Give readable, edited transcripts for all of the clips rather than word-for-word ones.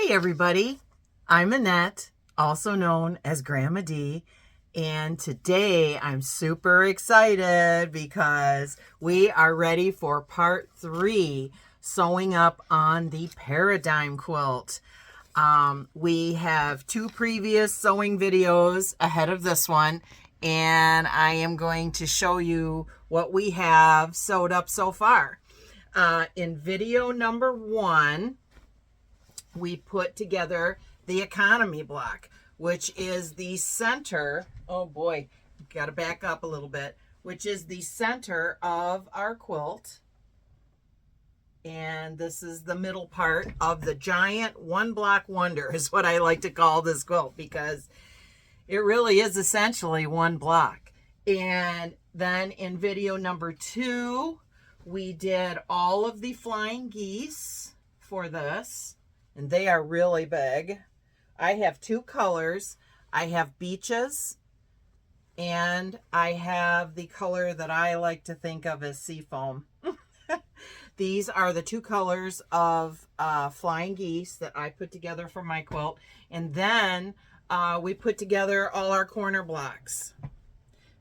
Hi everybody, I'm Annette, also known as Grandma D, and today I'm super excited because we are ready for part 3, sewing up on the Paradigm quilt. We have 2 previous sewing videos ahead of this one, and I am going to show you what we have sewed up so far. In video number 1, we put together the economy block, which is the center, oh boy, got to back up a little bit, which is the center of our quilt. And this is the middle part of the giant one block wonder is what I like to call this quilt, because it really is essentially one block. And then in video number 2, we did all of the flying geese for this. And they are really big. I have 2 colors. I have beaches, and I have the color that I like to think of as seafoam. These are the 2 colors of flying geese that I put together for my quilt. And then we put together all our corner blocks.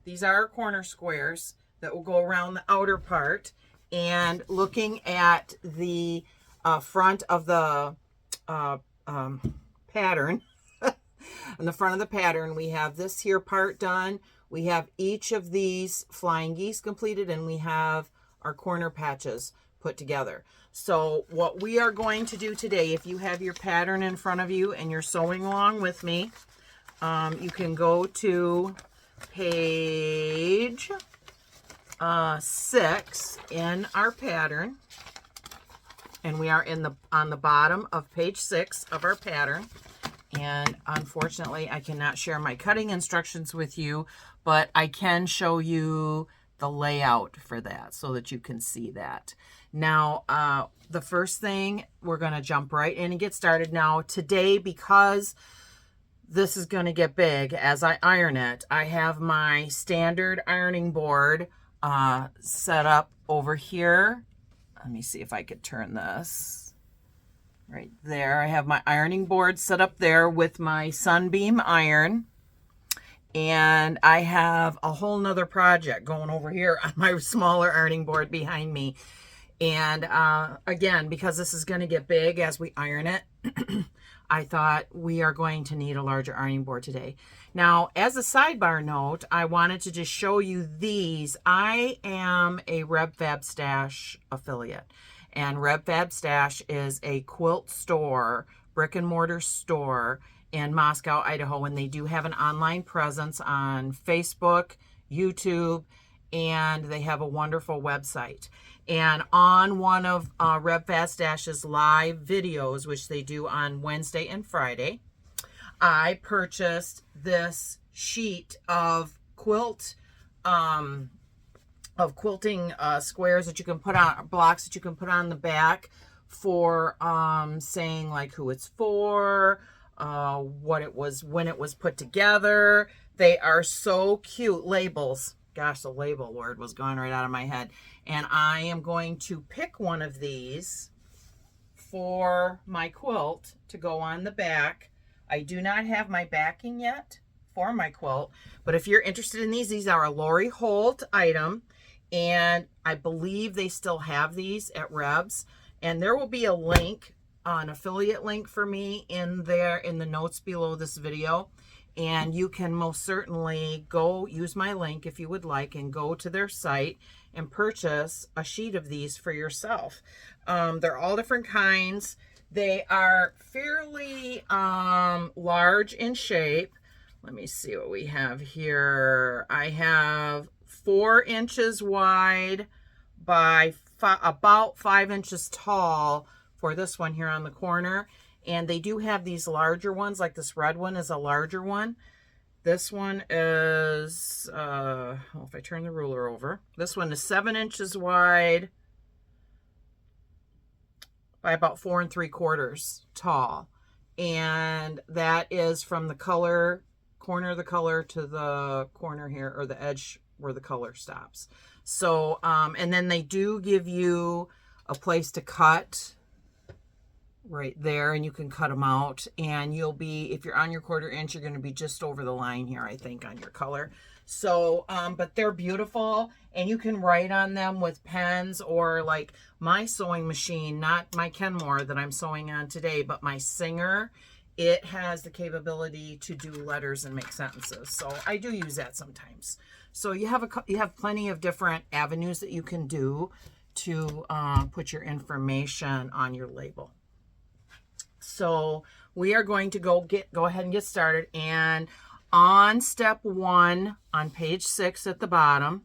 These are our corner squares that will go around the outer part. And looking at the front of the pattern, on the front of the pattern, we have this here part done. We have each of these flying geese completed, and we have our corner patches put together. So what we are going to do today, if you have your pattern in front of you and you're sewing along with me, you can go to page 6 in our pattern. And we are on the bottom of page 6 of our pattern. And unfortunately, I cannot share my cutting instructions with you, but I can show you the layout for that so that you can see that. Now, the first thing, we're going to jump right in and get started. Now, today, because this is going to get big as I iron it, I have my standard ironing board set up over here. Let me see if I could turn this right there. I have my ironing board set up there with my Sunbeam iron. And I have a whole nother project going over here on my smaller ironing board behind me. And again, because this is going to get big as we iron it, I thought we are going to need a larger ironing board today. Now, as a sidebar note, I wanted to just show you these. I am a Reb Fab Stash affiliate, and Reb Fab Stash is a quilt store, brick and mortar store in Moscow, Idaho, and they do have an online presence on Facebook, YouTube, and they have a wonderful website. And on one of Reb Fab Stash's live videos, which they do on Wednesday and Friday, I purchased this sheet of quilting squares that you can put on, blocks that you can put on the back for saying like who it's for, what it was, when it was put together. They are so cute. Labels. Gosh, the label word was going right out of my head. And I am going to pick one of these for my quilt to go on the back. I do not have my backing yet for my quilt, but if you're interested in these are a Lori Holt item, and I believe they still have these at Reb's. And there will be a link, an affiliate link for me in there in the notes below this video. And you can most certainly go use my link if you would like and go to their site and purchase a sheet of these for yourself. They're all different kinds. They are fairly large in shape. Let me see what we have here. I have 4 inches wide by about 5 inches tall for this one here on the corner. And they do have these larger ones, like this red one is a larger one. This one is, well, if I turn the ruler over, this one is 7 inches wide by about 4 3/4 tall. And that is from the corner of the color to the corner here, or the edge where the color stops. So, and then they do give you a place to cut right there, and you can cut them out, and you'll be, if you're on your 1/4 inch, you're going to be just over the line here, I think, on your color. So but they're beautiful, and you can write on them with pens, or like my sewing machine, not my Kenmore that I'm sewing on today, but my Singer, it has the capability to do letters and make sentences, so I do use that sometimes. So you have plenty of different avenues that you can do to put your information on your label. So we are going to go ahead and get started. And on step 1 on page 6 at the bottom,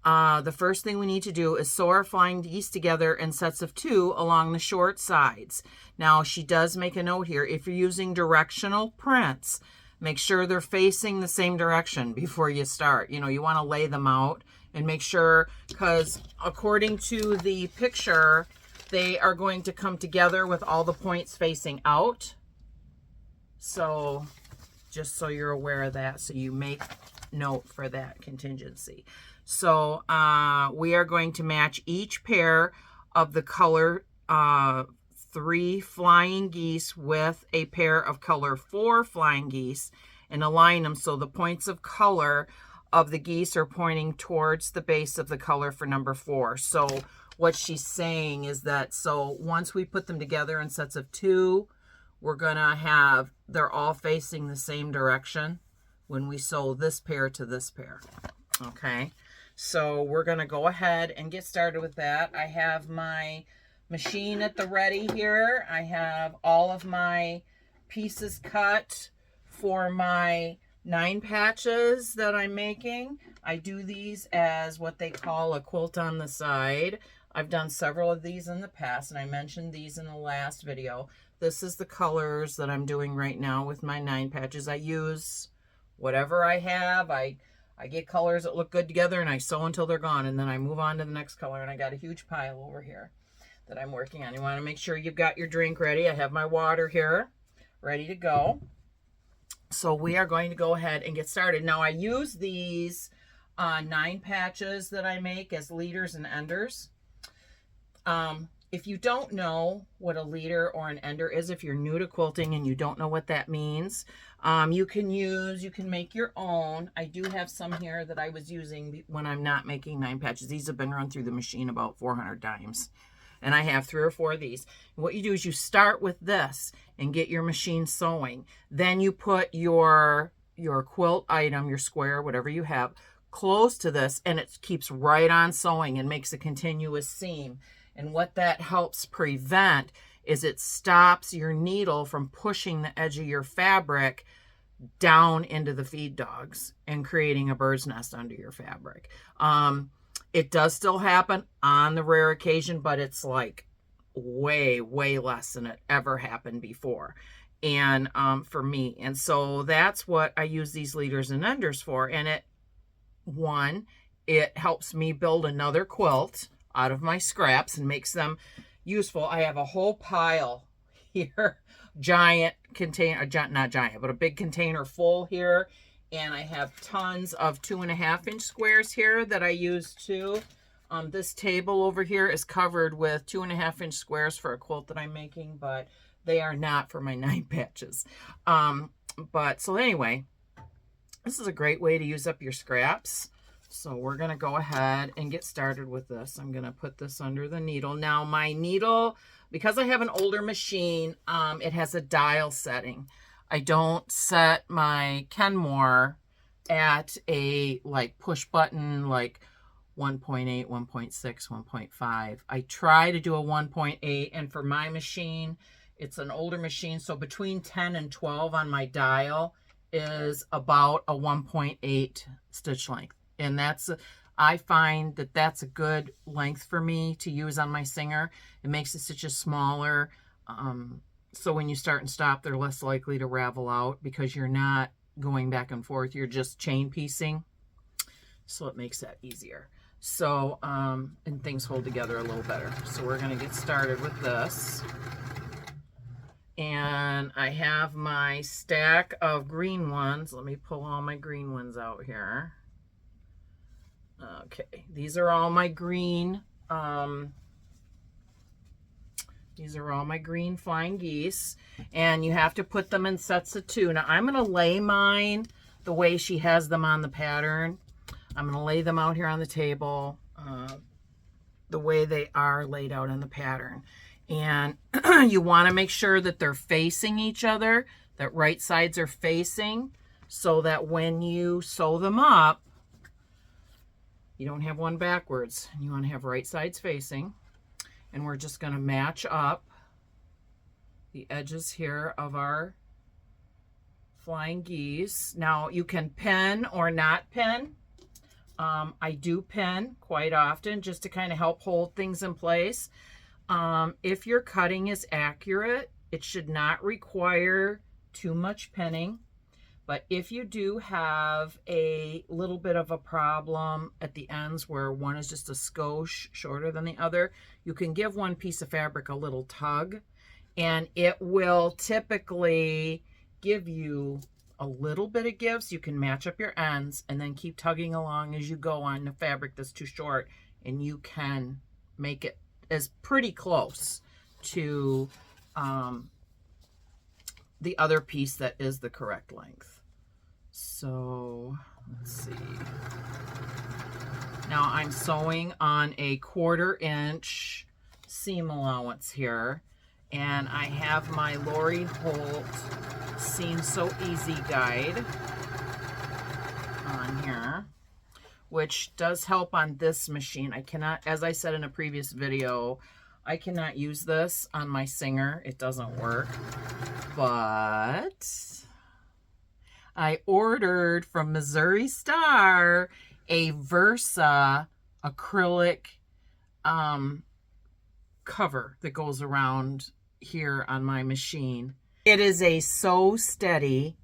the first thing we need to do is sew our flying geese together in sets of 2 along the short sides. Now she does make a note here, if you're using directional prints, make sure they're facing the same direction before you start. You know, you want to lay them out and make sure, because according to the picture, they are going to come together with all the points facing out. So just so you're aware of that, so you make note for that contingency. So we are going to match each pair of the color 3 flying geese with a pair of color 4 flying geese, and align them so the points of color of the geese are pointing towards the base of the color for number 4. So what she's saying is that, so once we put them together in sets of 2, we're gonna have, they're all facing the same direction when we sew this pair to this pair. Okay, so we're gonna go ahead and get started with that. I have my machine at the ready here. I have all of my pieces cut for my 9 patches that I'm making. I do these as what they call a quilt on the side. I've done several of these in the past, and I mentioned these in the last video. This is the colors that I'm doing right now with my 9 patches. I use whatever I have. I get colors that look good together, and I sew until they're gone, and then I move on to the next color, and I got a huge pile over here that I'm working on. You want to make sure you've got your drink ready. I have my water here ready to go. So we are going to go ahead and get started. Now I use these 9 patches that I make as leaders and enders. If you don't know what a leader or an ender is, if you're new to quilting and you don't know what that means, you can make your own. I do have some here that I was using when I'm not making 9 patches. These have been run through the machine about 400 times. And I have 3 or 4 of these. And what you do is you start with this and get your machine sewing. Then you put your quilt item, your square, whatever you have, close to this, and it keeps right on sewing and makes a continuous seam. And what that helps prevent is it stops your needle from pushing the edge of your fabric down into the feed dogs and creating a bird's nest under your fabric. It does still happen on the rare occasion, but it's like way, way less than it ever happened before. And for me, and so that's what I use these leaders and enders for. And it helps me build another quilt out of my scraps and makes them useful. I have a whole pile here, giant container, not giant, but a big container full here. And I have tons of 2.5 inch squares here that I use too. This table over here is covered with 2.5 inch squares for a quilt that I'm making, but they are not for my 9 patches. But so anyway, this is a great way to use up your scraps. So we're going to go ahead and get started with this. I'm going to put this under the needle. Now my needle, because I have an older machine, it has a dial setting. I don't set my Kenmore at a like push button like 1.8, 1.6, 1.5. I try to do a 1.8, and for my machine, it's an older machine, so between 10 and 12 on my dial is about a 1.8 stitch length. And I find that that's a good length for me to use on my Singer. It makes the stitches smaller. So when you start and stop, they're less likely to ravel out because you're not going back and forth. You're just chain piecing. So it makes that easier. So, and things hold together a little better. So we're going to get started with this. And I have my stack of green ones. Let me pull all my green ones out here. Okay, these are all my green These are all my green flying geese. And you have to put them in sets of 2. Now, I'm going to lay mine the way she has them on the pattern. I'm going to lay them out here on the table the way they are laid out in the pattern. And you want to make sure that they're facing each other, that right sides are facing, so that when you sew them up, you don't have one backwards. You want to have right sides facing. And we're just going to match up the edges here of our flying geese. Now, you can pin or not pin. I do pin quite often just to kind of help hold things in place. If your cutting is accurate, it should not require too much pinning. But if you do have a little bit of a problem at the ends where one is just a skosh shorter than the other, you can give one piece of fabric a little tug, and it will typically give you a little bit of give, so you can match up your ends and then keep tugging along as you go on the fabric that's too short, and you can make it as pretty close to the other piece that is the correct length. So let's see. Now I'm sewing on a 1/4 inch seam allowance here, and I have my Lori Holt Seam So Easy guide on here, which does help on this machine. I cannot, as I said in a previous video, I cannot use this on my Singer. It doesn't work. But I ordered from Missouri Star a Versa acrylic cover that goes around here on my machine. It is a Sew Steady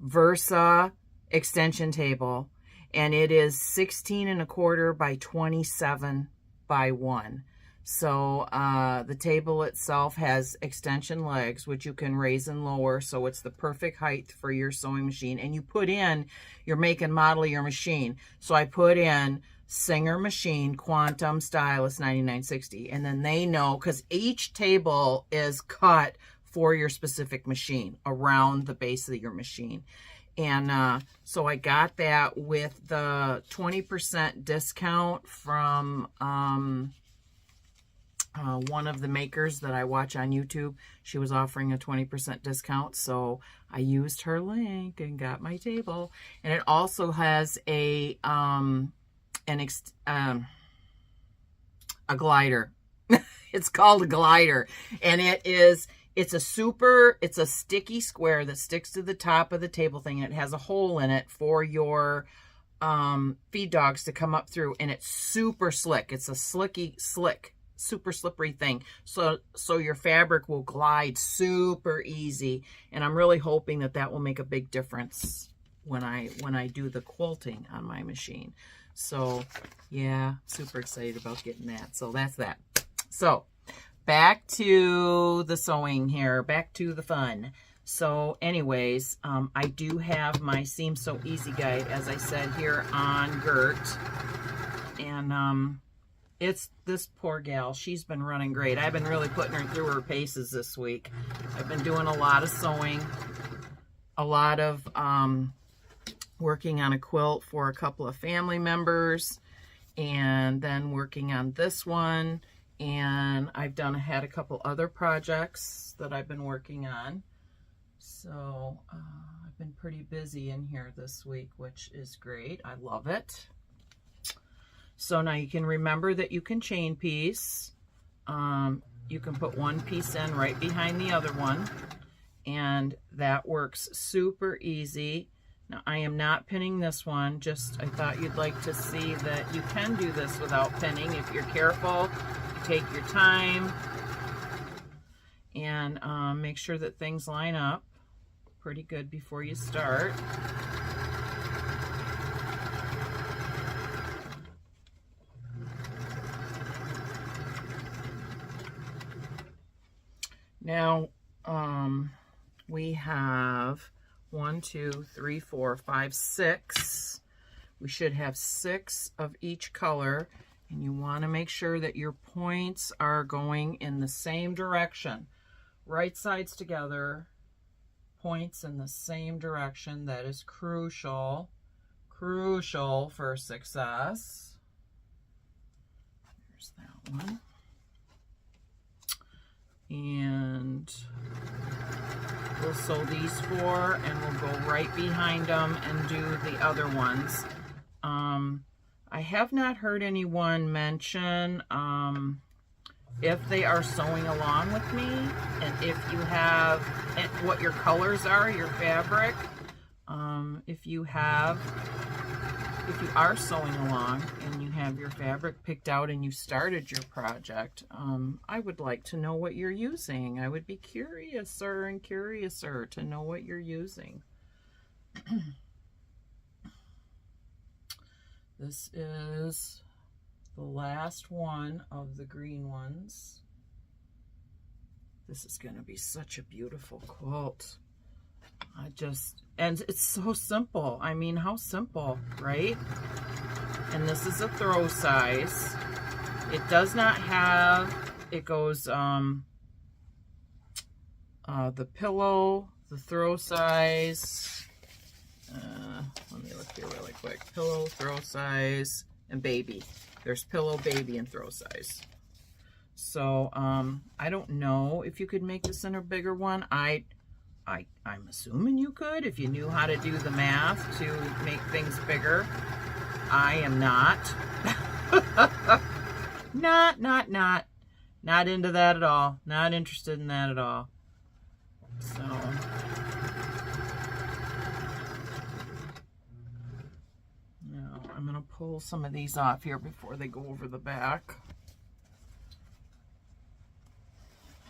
Versa extension table, and it is 16 1/4 by 27 by 1. So the table itself has extension legs, which you can raise and lower, so it's the perfect height for your sewing machine. And you put in your make and model of your machine. So I put in Singer Machine Quantum Stylus 9960, and then they know, because each table is cut for your specific machine around the base of your machine. And so I got that with the 20% discount from one of the makers that I watch on YouTube. She was offering a 20% discount, so I used her link and got my table. And it also has a glider. It's called a glider, and it's a sticky square that sticks to the top of the table thing, and it has a hole in it for your feed dogs to come up through, and it's super slick. It's a super slippery thing, so your fabric will glide super easy, and I'm really hoping that will make a big difference when I do the quilting on my machine. So yeah, super excited about getting that. So that's that. So back to the sewing here, back to the fun. So anyways, I do have my Seam So Easy guide, as I said, here on Gert, and it's this poor gal. She's been running great. I've been really putting her through her paces this week. I've been doing a lot of sewing, a lot of working on a quilt for a couple of family members, and then working on this one. And I've had a couple other projects that I've been working on. So I've been pretty busy in here this week, which is great. I love it. So now you can remember that you can chain piece. You can put one piece in right behind the other one, and that works super easy. Now I am not pinning this one, just I thought you'd like to see that you can do this without pinning if you're careful. You take your time and make sure that things line up pretty good before you start. Now, we have 1, 2, 3, 4, 5, 6. We should have 6 of each color. And you want to make sure that your points are going in the same direction. Right sides together, points in the same direction. That is crucial. Crucial for success. There's that one. And we'll sew these 4 and we'll go right behind them and do the other ones. I have not heard anyone mention if they are sewing along with me, and if you have what your colors are, your fabric. If you are sewing along and you have your fabric picked out and you started your project, I would like to know what you're using. I would be curiouser and curiouser to know what you're using. This is the last one of the green ones. This is going to be such a beautiful quilt. And it's so simple. I mean, how simple, right? And this is a throw size. It does not have, it goes, the pillow, the throw size, let me look here really quick. Pillow, throw size, and baby. There's pillow, baby, and throw size. So, I don't know if you could make this in a bigger one. I'm assuming you could if you knew how to do the math to make things bigger. I am not. Not into that at all. Not interested in that at all. So, now I'm going to pull some of these off here before they go over the back.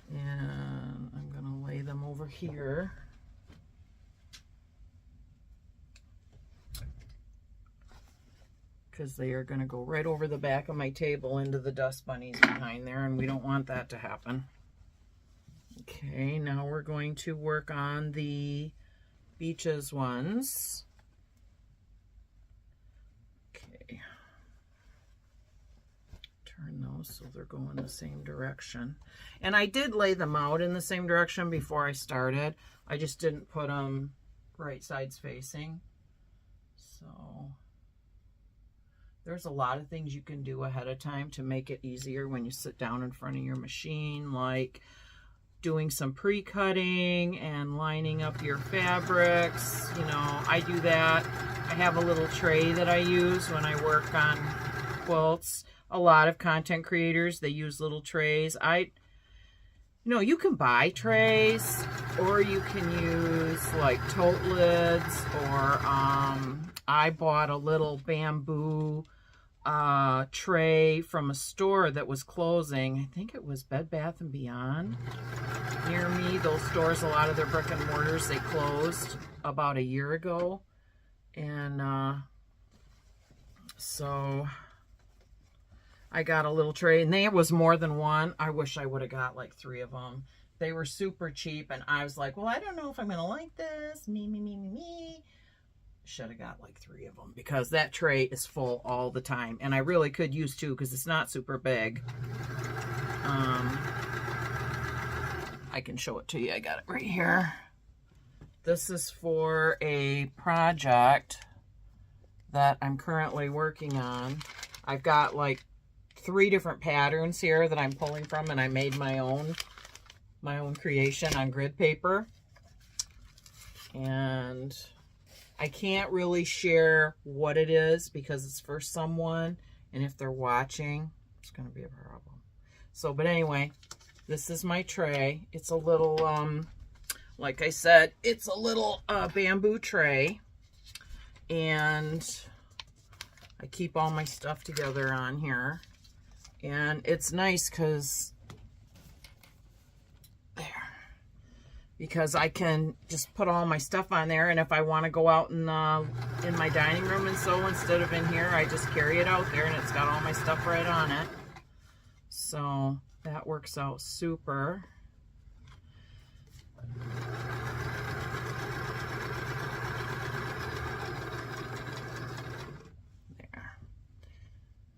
And I'm going to lay them over here. Because they are going to go right over the back of my table into the dust bunnies behind there, and we don't want that to happen. Okay, now we're going to work on the beaches ones. Okay. Turn those so they're going the same direction. And I did lay them out in the same direction before I started. I just didn't put them right sides facing. So there's a lot of things you can do ahead of time to make it easier when you sit down in front of your machine, like doing some pre-cutting and lining up your fabrics. You know, I do that. I have a little tray that I use when I work on quilts. A lot of content creators, they use little trays. You can buy trays, or you can use like tote lids, or I bought a little bamboo tray from a store that was closing. I think it was Bed Bath & Beyond near me. Those stores, a lot of their brick and mortars, they closed about a year ago. And so I got a little tray, and there was more than one. I wish I would have got like 3 of them. They were super cheap, and I was like, well, I don't know if I'm going to like this. Me. Should have got like 3 of them, because that tray is full all the time, and I really could use 2 because it's not super big. I can show it to you. I got it right here. This is for a project that I'm currently working on. I've got like 3 different patterns here that I'm pulling from, and I made my own creation on grid paper. And I can't really share what it is because it's for someone, and if they're watching, it's going to be a problem. So, but anyway, this is my tray. It's a little, like I said, it's a little bamboo tray, and I keep all my stuff together on here. And it's nice because I can just put all my stuff on there, and if I want to go out in my dining room and sew instead of in here, I just carry it out there, and it's got all my stuff right on it. So that works out super.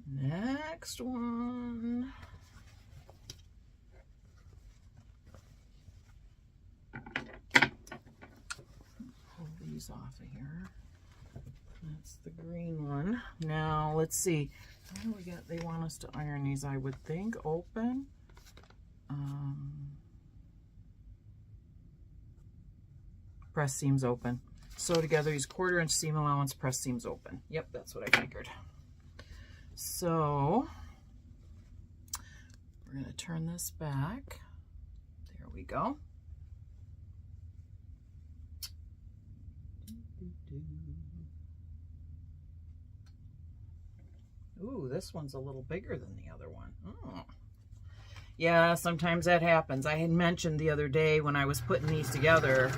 There. next one. Pull these off of here. That's the green one. Now let's see. How do we get? They want us to iron these, I would think. Open. Press seams open. Sew together, use 1/4 inch seam allowance, press seams open. Yep, that's what I figured. So we're going to turn this back. There we go. Ooh, this one's a little bigger than the other one. Oh. Yeah, sometimes that happens. I had mentioned the other day when I was putting these together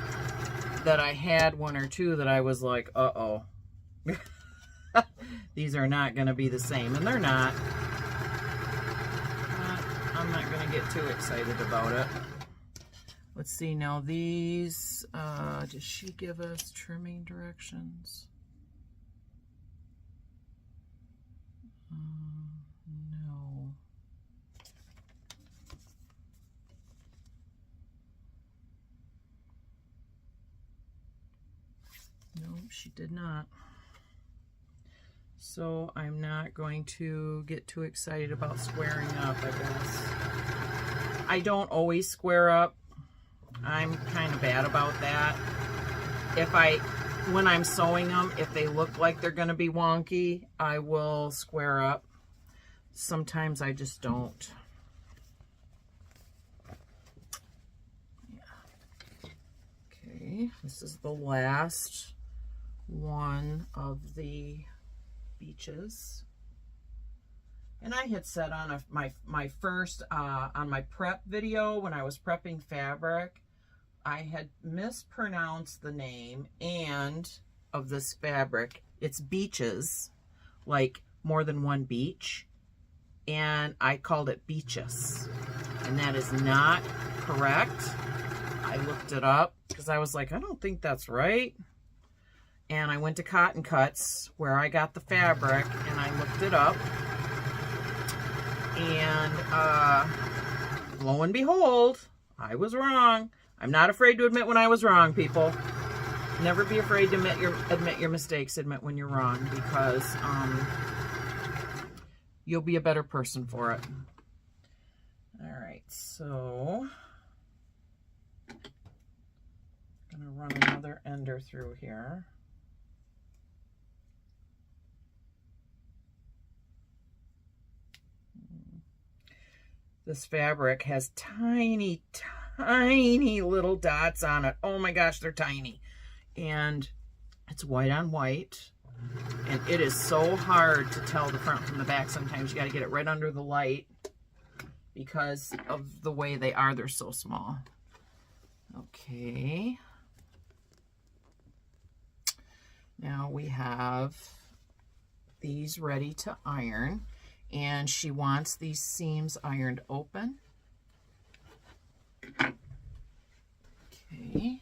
that I had one or two that I was like, uh-oh. These are not going to be the same, and they're not. I'm not going to get too excited about it. Let's see, now these, does she give us trimming directions? No. Nope, she did not. So I'm not going to get too excited about squaring up, I guess. I don't always square up. I'm kind of bad about that. When I'm sewing them, if they look like they're going to be wonky, I will square up. Sometimes I just don't. Yeah. Okay, this is the last one of the beaches. And I had said on my first, on my prep video, when I was prepping fabric, I had mispronounced the name and of this fabric. It's beaches, like more than one beach, and I called it beaches, and that is not correct. I looked it up because I was like, I don't think that's right. And I went to Cotton Cuts where I got the fabric, and I looked it up, and lo and behold, I was wrong. I'm not afraid to admit when I was wrong, people. Never be afraid to admit your mistakes. Admit when you're wrong, because you'll be a better person for it. All right, so I'm gonna run another ender through here. This fabric has tiny, tiny little dots on it. Oh my gosh, they're tiny. And it's white on white. And it is so hard to tell the front from the back. Sometimes you got to get it right under the light because of the way they are. They're so small. Okay. Now we have these ready to iron. And she wants these seams ironed open. Okay.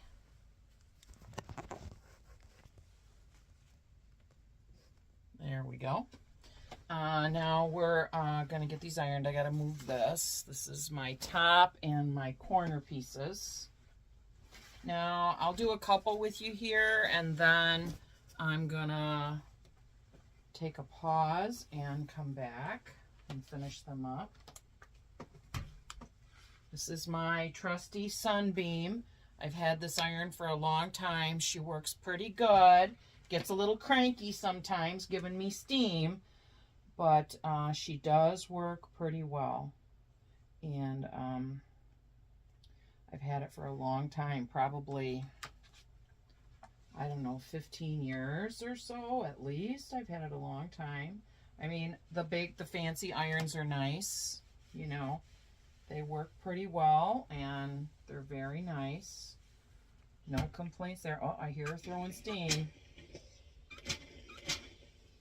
There we go. Now we're going to get these ironed. I got to move this. This is my top and my corner pieces. Now I'll do a couple with you here, and then I'm going to take a pause and come back and finish them up. This is my trusty Sunbeam. I've had this iron for a long time. She works pretty good. Gets a little cranky sometimes giving me steam, but she does work pretty well. And I've had it for a long time, probably, I don't know, 15 years or so at least. I've had it a long time. I mean, the fancy irons are nice, you know. They work pretty well, and they're very nice. No complaints there. Oh, I hear her throwing steam.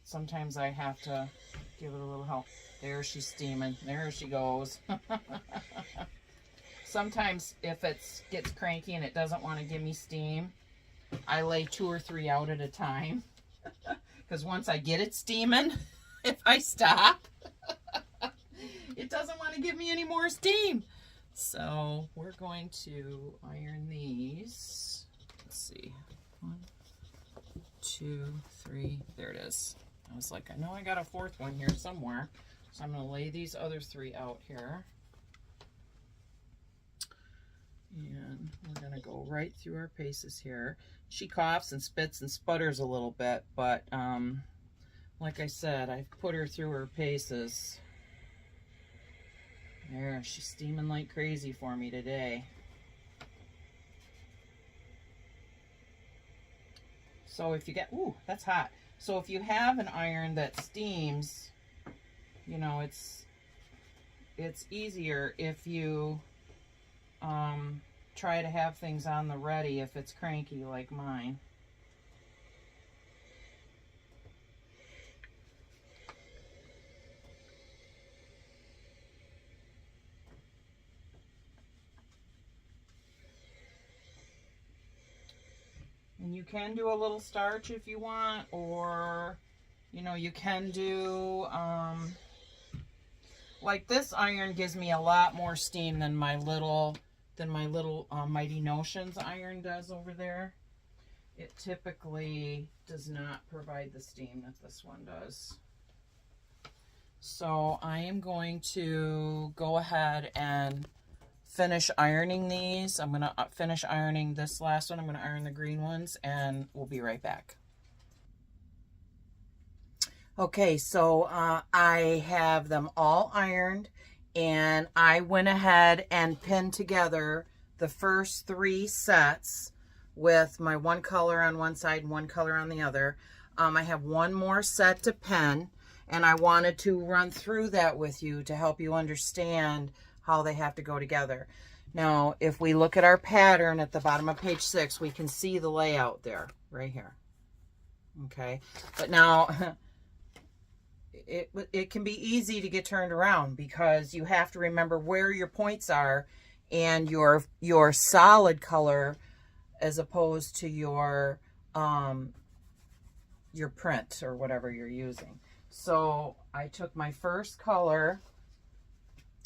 Sometimes I have to give it a little help. There she's steaming. There she goes. Sometimes if it gets cranky and it doesn't want to give me steam, I lay 2 or 3 out at a time. Because once I get it steaming, if I stop, It doesn't want to give me any more steam. So we're going to iron these. Let's see. 1, 2, 3. There it is. I was like, I know I got a fourth one here somewhere. So I'm going to lay these other 3 out here. And we're going to go right through our paces here. She coughs and spits and sputters a little bit, but like I said, I've put her through her paces. There, she's steaming like crazy for me today. So if you get, ooh, that's hot. So if you have an iron that steams, you know, it's easier if you try to have things on the ready if it's cranky like mine. And you can do a little starch if you want, or, you know, you can do, like this iron gives me a lot more steam than my little Mighty Notions iron does over there. It typically does not provide the steam that this one does. So I am going to go ahead and finish ironing these. I'm going to finish ironing this last one. I'm going to iron the green ones, and we'll be right back. Okay, so I have them all ironed, and I went ahead and pinned together the first 3 sets with my one color on one side and one color on the other. I have one more set to pin, and I wanted to run through that with you to help you understand how they have to go together. Now, if we look at our pattern at the bottom of page 6, we can see the layout there, right here. Okay, but now it can be easy to get turned around because you have to remember where your points are and your solid color as opposed to your print or whatever you're using. So I took my first color,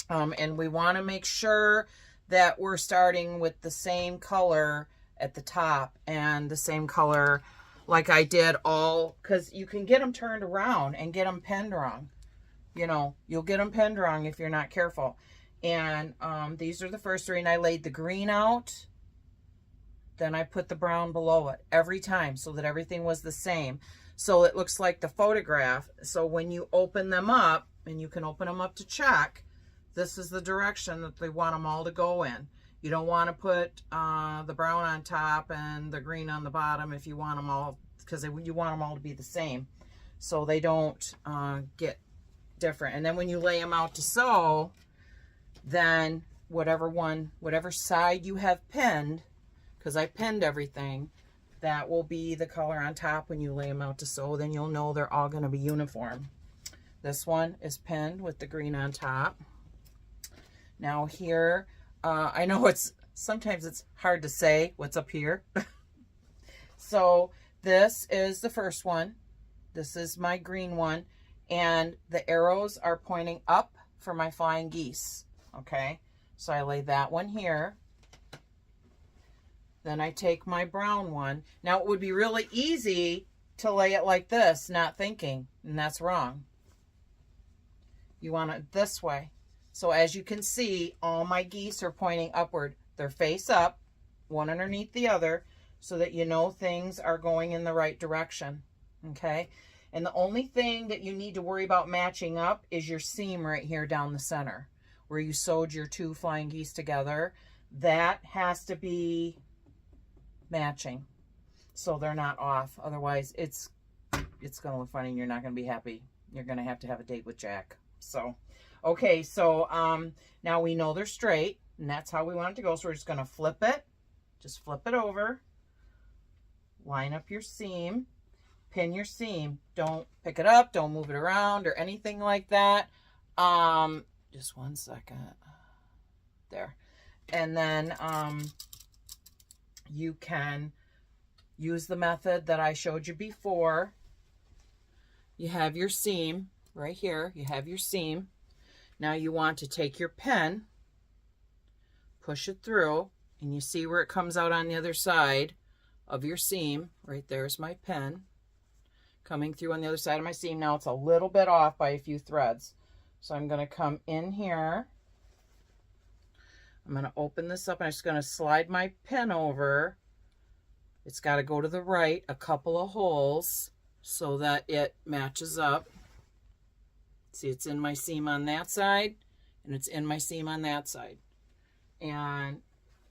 and we want to make sure that we're starting with the same color at the top and the same color like I did all, because you can get them turned around and get them pinned wrong. You know, you'll get them pinned wrong if you're not careful. And these are the first 3, and I laid the green out. Then I put the brown below it every time so that everything was the same. So it looks like the photograph. So when you open them up, and you can open them up to check, this is the direction that they want them all to go in. You don't want to put the brown on top and the green on the bottom if you want them all, because you want them all to be the same so they don't get different. And then when you lay them out to sew, then whatever side you have pinned, because I pinned everything, that will be the color on top when you lay them out to sew. Then you'll know they're all going to be uniform. This one is pinned with the green on top. Now here, I know sometimes it's hard to say what's up here. So this is the first one. This is my green one. And the arrows are pointing up for my flying geese. Okay, so I lay that one here. Then I take my brown one. Now it would be really easy to lay it like this, not thinking, and that's wrong. You want it this way. So as you can see, all my geese are pointing upward. They're face up, one underneath the other, so that you know things are going in the right direction, okay? And the only thing that you need to worry about matching up is your seam right here down the center, where you sewed your 2 flying geese together. That has to be matching, so they're not off. Otherwise, it's going to look funny and you're not going to be happy. You're going to have a date with Jack. So... okay, so now we know they're straight, and that's how we want it to go. So we're just going to flip it. Just flip it over. Line up your seam. Pin your seam. Don't pick it up. Don't move it around or anything like that. Just 1 second. There. And then you can use the method that I showed you before. You have your seam right here. You have your seam. Now you want to take your pen, push it through, and you see where it comes out on the other side of your seam. Right there's my pen coming through on the other side of my seam. Now it's a little bit off by a few threads. So I'm going to come in here. I'm going to open this up and I'm just going to slide my pen over. It's got to go to the right a couple of holes so that it matches up. See, it's in my seam on that side and it's in my seam on that side. And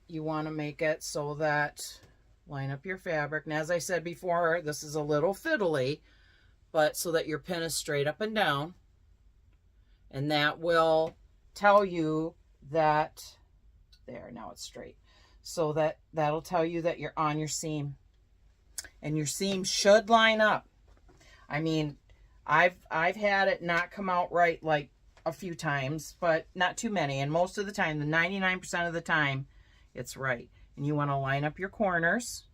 you want to make it so that, line up your fabric. And as I said before, this is a little fiddly, but so that your pin is straight up and down. And that will tell you that, there, now it's straight. So that'll tell you that you're on your seam. And your seam should line up. I mean, I've had it not come out right like a few times, but not too many. And most of the time, the 99% of the time, it's right. And you want to line up your corners.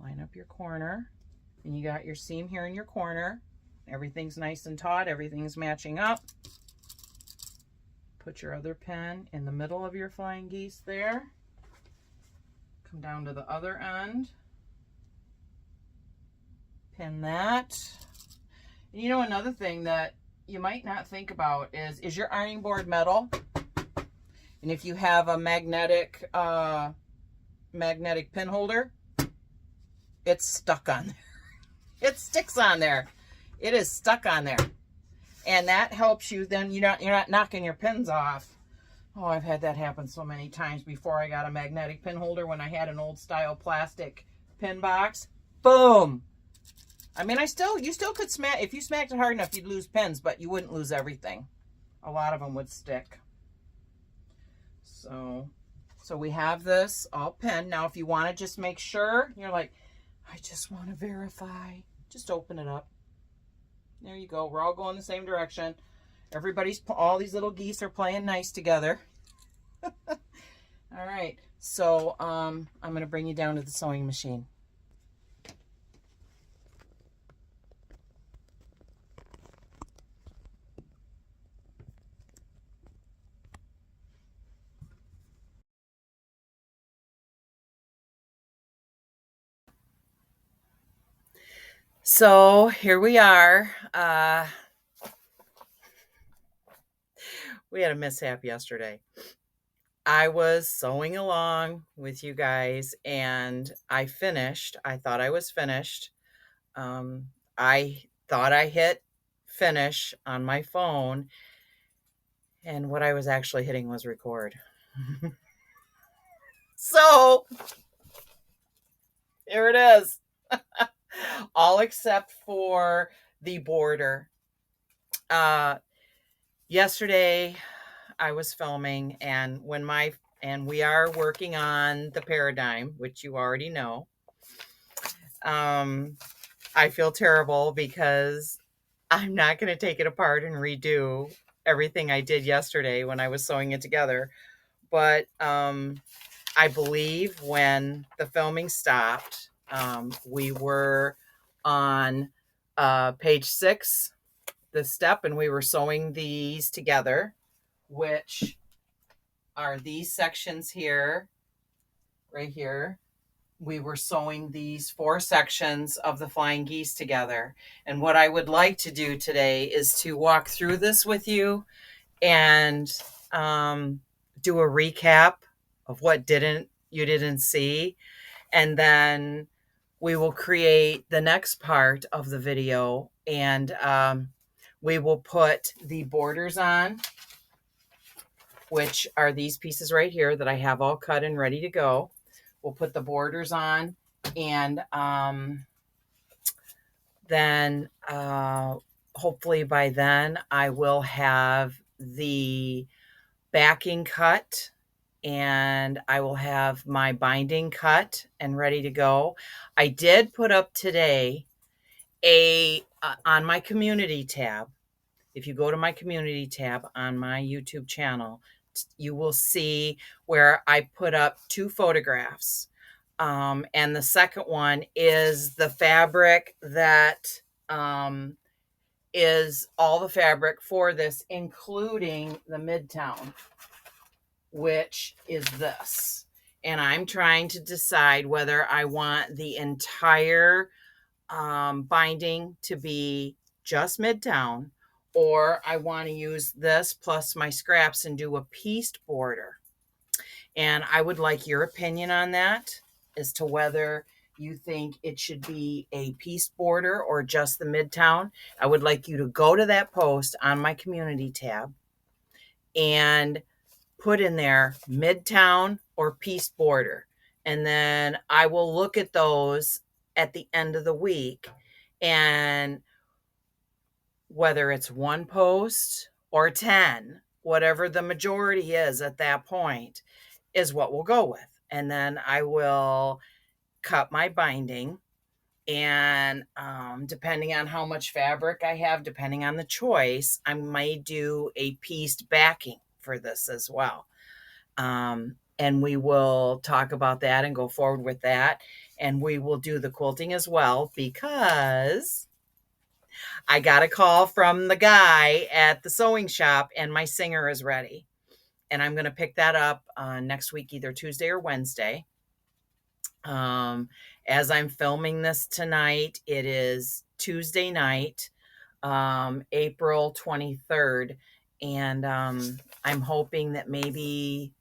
Line up your corner. And you got your seam here in your corner. Everything's nice and taut. Everything's matching up. Put your other pin in the middle of your flying geese there. Come down to the other end. Pin that. And you know, another thing that you might not think about is your ironing board metal. And if you have a magnetic pin holder, it's stuck on there. It sticks on there. It is stuck on there. And that helps you, then you're not knocking your pins off. Oh, I've had that happen so many times before I got a magnetic pin holder when I had an old style plastic pin box. Boom. I mean, you still could smack, if you smacked it hard enough, you'd lose pins, but you wouldn't lose everything. A lot of them would stick. So we have this all pinned. Now, if you want to just make sure, you're like, I just want to verify, just open it up. There you go. We're all going the same direction. All these little geese are playing nice together. All right. So I'm going to bring you down to the sewing machine. So here we are. We had a mishap yesterday. I was sewing along with you guys and I finished. I thought I was finished. I thought I hit finish on my phone, and what I was actually hitting was record. So here it is. All except for the border. Yesterday I was filming, and we are working on the paradigm, which you already know. I feel terrible because I'm not going to take it apart and redo everything I did yesterday when I was sewing it together. But I believe when the filming stopped, we were on page 6, the step, and we were sewing these together, which are these sections here, right here. We were sewing these 4 sections of the flying geese together. And what I would like to do today is to walk through this with you and do a recap of what you didn't see. And then we will create the next part of the video, and we will put the borders on, which are these pieces right here that I have all cut and ready to go. We'll put the borders on, and then hopefully by then I will have the backing cut, and I will have my binding cut and ready to go. I did put up today on my community tab. If you go to my community tab on my YouTube channel, you will see where I put up 2 photographs. And the second one is the fabric that is all the fabric for this, including the Midtown, which is this. And I'm trying to decide whether I want the entire binding to be just Midtown, or I want to use this plus my scraps and do a pieced border. And I would like your opinion on that, as to whether you think it should be a pieced border or just the Midtown. I would like you to go to that post on my community tab and put in there Midtown or pieced border. And then I will look at those at the end of the week, and whether it's one post or 10, whatever the majority is at that point, is what we'll go with. And then I will cut my binding, and depending on how much fabric I have, depending on the choice, I might do a pieced backing for this as well. And we will talk about that and go forward with that. And we will do the quilting as well, because I got a call from the guy at the sewing shop and my singer is ready. And I'm going to pick that up next week, either Tuesday or Wednesday. As I'm filming this tonight, it is Tuesday night, April 23rd. And I'm hoping that maybe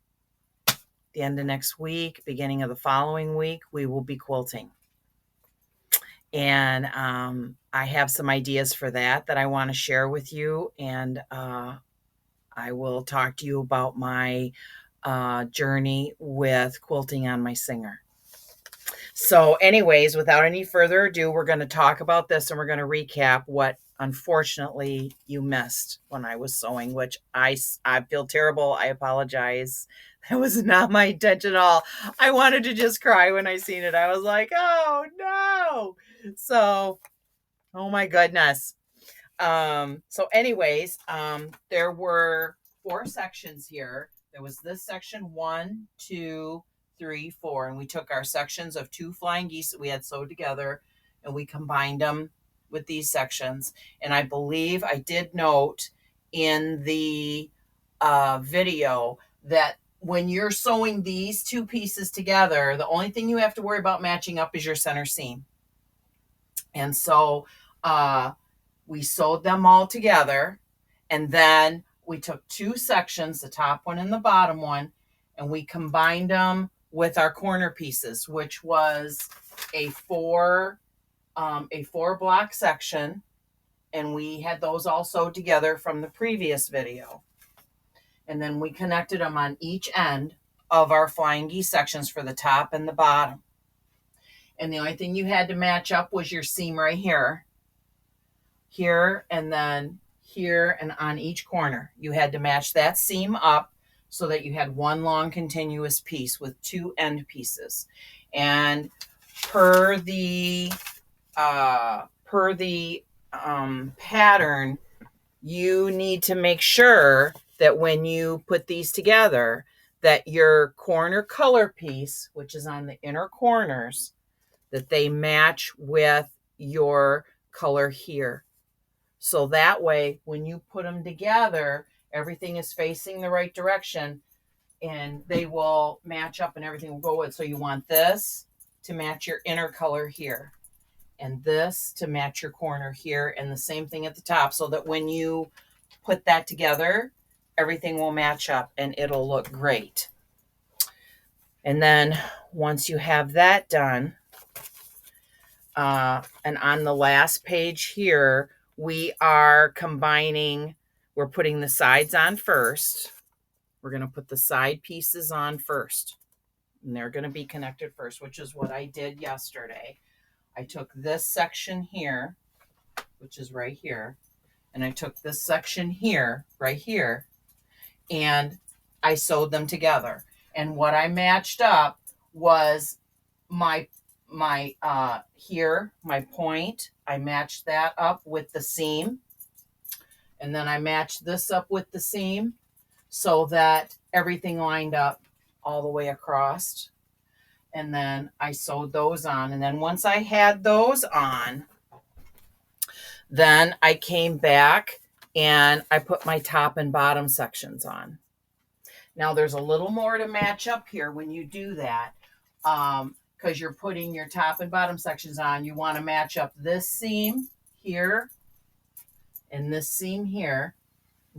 the end of next week, beginning of the following week, we will be quilting. And I have some ideas for that I want to share with you. And I will talk to you about my journey with quilting on my singer. So anyways, without any further ado, we're going to talk about this, and we're going to recap what unfortunately you missed when I was sewing, which I feel terrible. I apologize. That was not my intention at all. I wanted to just cry when I seen it. I was like, oh no. So, oh my goodness. So anyways, there were 4 sections here. There was this section 1, 2, 3, 4, and we took our sections of 2 flying geese that we had sewed together, and we combined them with these sections. And I believe I did note in the video that when you're sewing these 2 pieces together, the only thing you have to worry about matching up is your center seam. And so we sewed them all together, and then we took 2 sections, the top one and the bottom one, and we combined them with our corner pieces, which was a 4 block section, and we had those all sewed together from the previous video. And then we connected them on each end of our flying geese sections for the top and the bottom. And the only thing you had to match up was your seam right here, and then here, and on each corner. You had to match that seam up so that you had one long continuous piece with 2 end pieces. And per the pattern, you need to make sure that when you put these together, that your corner color piece, which is on the inner corners, that they match with your color here. So that way, when you put them together, everything is facing the right direction, and they will match up and everything will go with. So you want this to match your inner color here, and this to match your corner here, and the same thing at the top, so that when you put that together, everything will match up and it'll look great. And then once you have that done, and on the last page here, we are combining, we're putting the sides on first. We're going to put the side pieces on first, and they're going to be connected first, which is what I did yesterday. I took this section here, which is right here, and I took this section here, right here, and I sewed them together. And what I matched up was my here, my point, I matched that up with the seam, and then I matched this up with the seam so that everything lined up all the way across. And then I sewed those on, and then once I had those on, Then I came back and I put my top and bottom sections on. Now there's a little more to match up here when you do that. Because you're putting your top and bottom sections on, you want to match up this seam here and this seam here.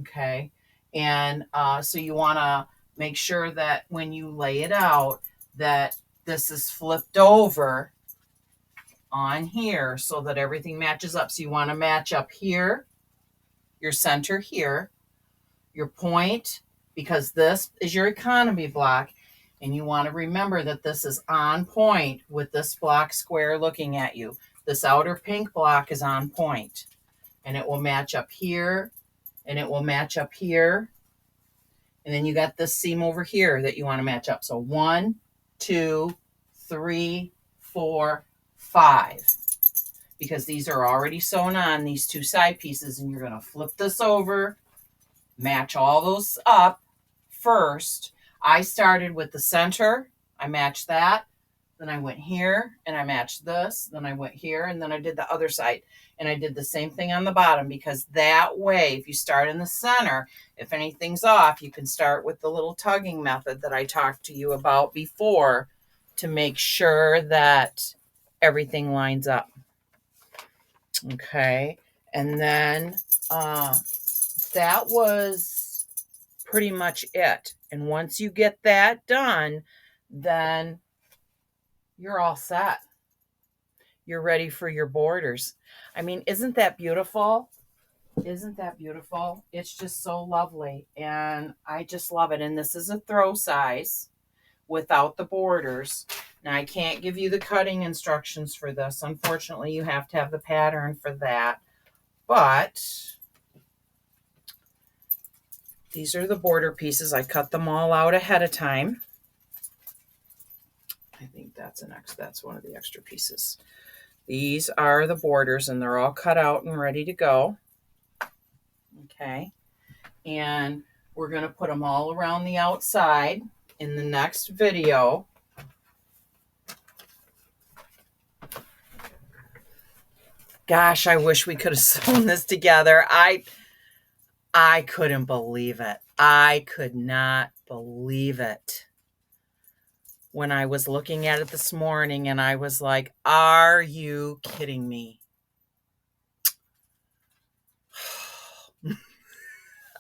Okay. And so you want to make sure that when you lay it out, that this is flipped over on here so that everything matches up. So you want to match up here, your center here, your point, because this is your economy block. And you want to remember that this is on point with this block square looking at you. This outer pink block is on point. And it will match up here. And it will match up here. And then you got this seam over here that you want to match up. So 1, 2, 3, 4, 5. Because these are already sewn on, these two side pieces. And you're going to flip this over. Match all those up first. I started with the center. I matched that. Then I went here and I matched this. Then I went here and then I did the other side. And I did the same thing on the bottom, because that way, if you start in the center, if anything's off, you can start with the little tugging method that I talked to you about before to make sure that everything lines up. Okay. And then that was pretty much it. And once you get that done, then you're all set. You're ready for your borders. I mean, isn't that beautiful? Isn't that beautiful? It's just so lovely. And I just love it. And this is a throw size without the borders. Now, I can't give you the cutting instructions for this. Unfortunately, you have to have the pattern for that. But these are the border pieces. I cut them all out ahead of time. I think that's one of the extra pieces. These are the borders, and they're all cut out and ready to go. Okay. And we're going to put them all around the outside in the next video. Gosh, I wish we could have sewn this together. I couldn't believe it. I could not believe it. When I was looking at it this morning, and I was like, are you kidding me?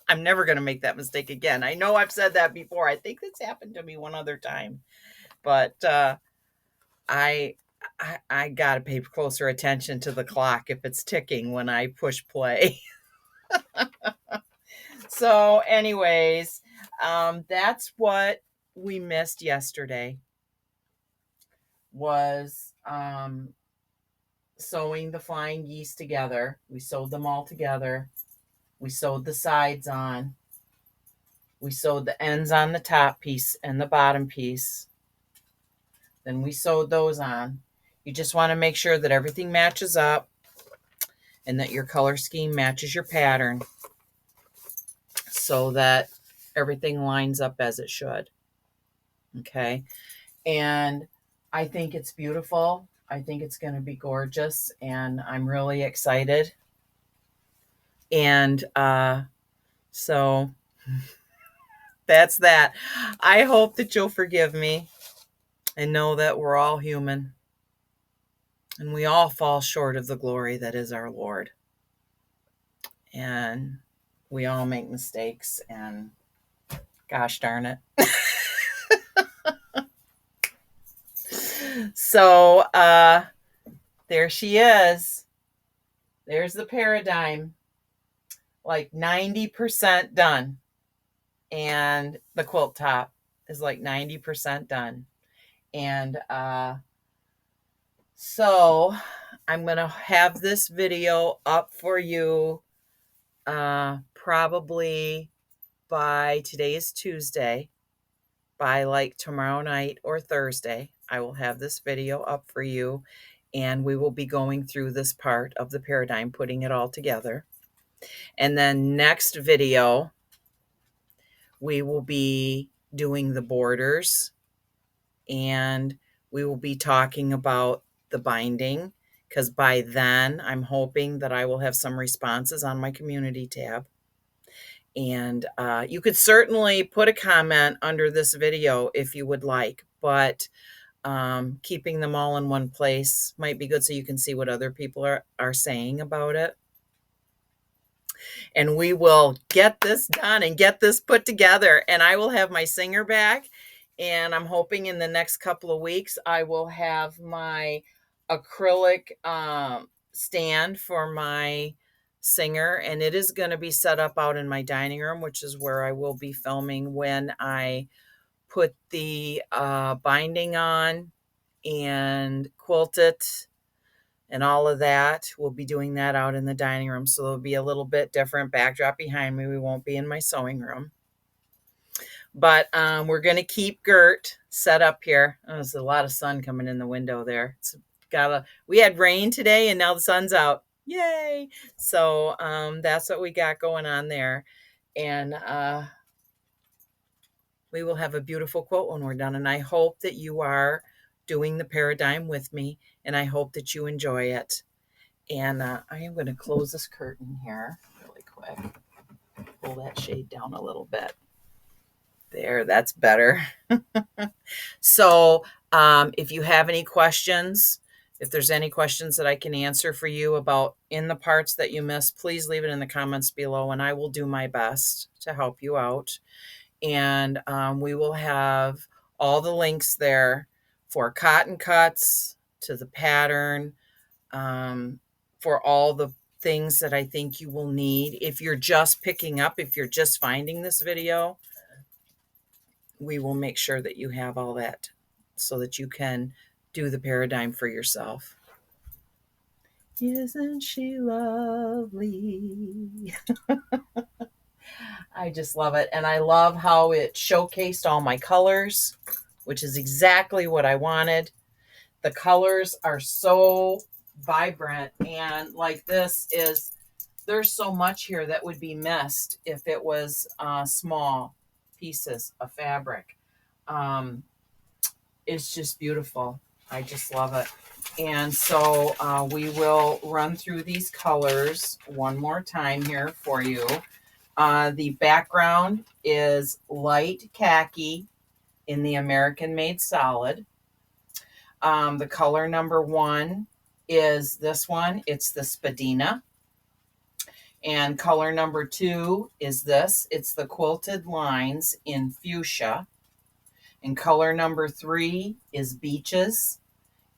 I'm never going to make that mistake again. I know I've said that before. I think that's happened to me one other time. But I got to pay closer attention to the clock if it's ticking when I push play. So anyways, that's what we missed yesterday, was sewing the flying geese together. We sewed them all together. We sewed the sides on. We sewed the ends on the top piece and the bottom piece. Then we sewed those on. You just want to make sure that everything matches up and that your color scheme matches your pattern so that everything lines up as it should. Okay. And I think it's beautiful. I think it's going to be gorgeous, and I'm really excited. And so that's that. I hope that you'll forgive me and know that we're all human and we all fall short of the glory that is our Lord. And we all make mistakes, and gosh darn it. So there she is. There's the paradigm, like 90% done. And the quilt top is like 90% done. And so I'm going to have this video up for you probably by, today is Tuesday, by like tomorrow night or Thursday. I will have this video up for you, and we will be going through this part of the paradigm, putting it all together. And then next video, we will be doing the borders, and we will be talking about the binding because by then I'm hoping that I will have some responses on my community tab. And you could certainly put a comment under this video if you would like, but keeping them all in one place might be good so you can see what other people are saying about it. And we will get this done and get this put together, and I will have my singer back, and I'm hoping in the next couple of weeks I will have my acrylic stand for my singer, and it is going to be set up out in my dining room, which is where I will be filming when I put the binding on and quilt it and all of that. We'll be doing that out in the dining room, so it'll be a little bit different backdrop behind me. We won't be in my sewing room, but we're going to keep Gert set up here. Oh, there's a lot of sun coming in the window there. We had rain today and now the sun's out. Yay. So that's what we got going on there. And we will have a beautiful quilt when we're done. And I hope that you are doing the paradigm with me, and I hope that you enjoy it. And I am going to close this curtain here really quick. Pull that shade down a little bit. There, that's better. So if you have any questions, if there's any questions that I can answer for you about in the parts that you missed, please leave it in the comments below, and I will do my best to help you out. And we will have all the links there for cotton cuts, to the pattern, for all the things that I think you will need. If you're just picking up, if you're just finding this video, we will make sure that you have all that so that you can do the paradigm for yourself. Isn't she lovely? I just love it. And I love how it showcased all my colors, which is exactly what I wanted. The colors are so vibrant, and like there's so much here that would be missed if it was small pieces of fabric. It's just beautiful. I just love it. And so we will run through these colors one more time here for you. The background is light khaki in the American Made Solid. The color number 1 is this one. It's the Spadina. And color number 2 is this. It's the Quilted Lines in Fuchsia. And color number 3 is Beaches.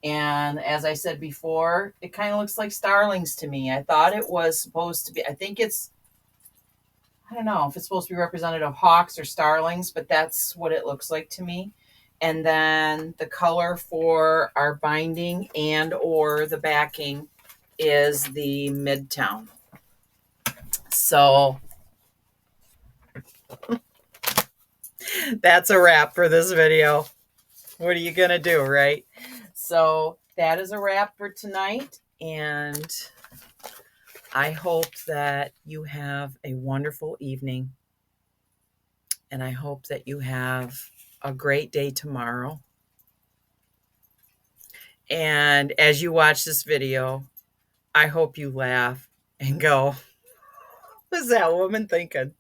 And as I said before, it kind of looks like starlings to me. I thought it was supposed to be, I don't know if it's supposed to be representative of hawks or starlings, but that's what it looks like to me. And then the color for our binding and or the backing is the Midtown. So that's a wrap for this video. What are you going to do, right? So that is a wrap for tonight. And I hope that you have a wonderful evening. And I hope that you have a great day tomorrow. And as you watch this video, I hope you laugh and go, what's that woman thinking?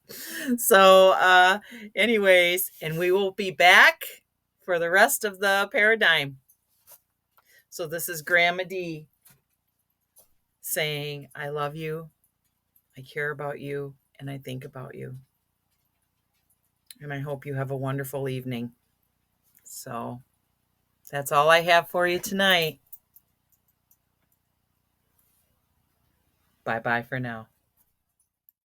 So anyways, and we will be back for the rest of the paradigm. So this is Grandma D saying, I love you, I care about you, and I think about you. And I hope you have a wonderful evening. So that's all I have for you tonight. Bye-bye for now.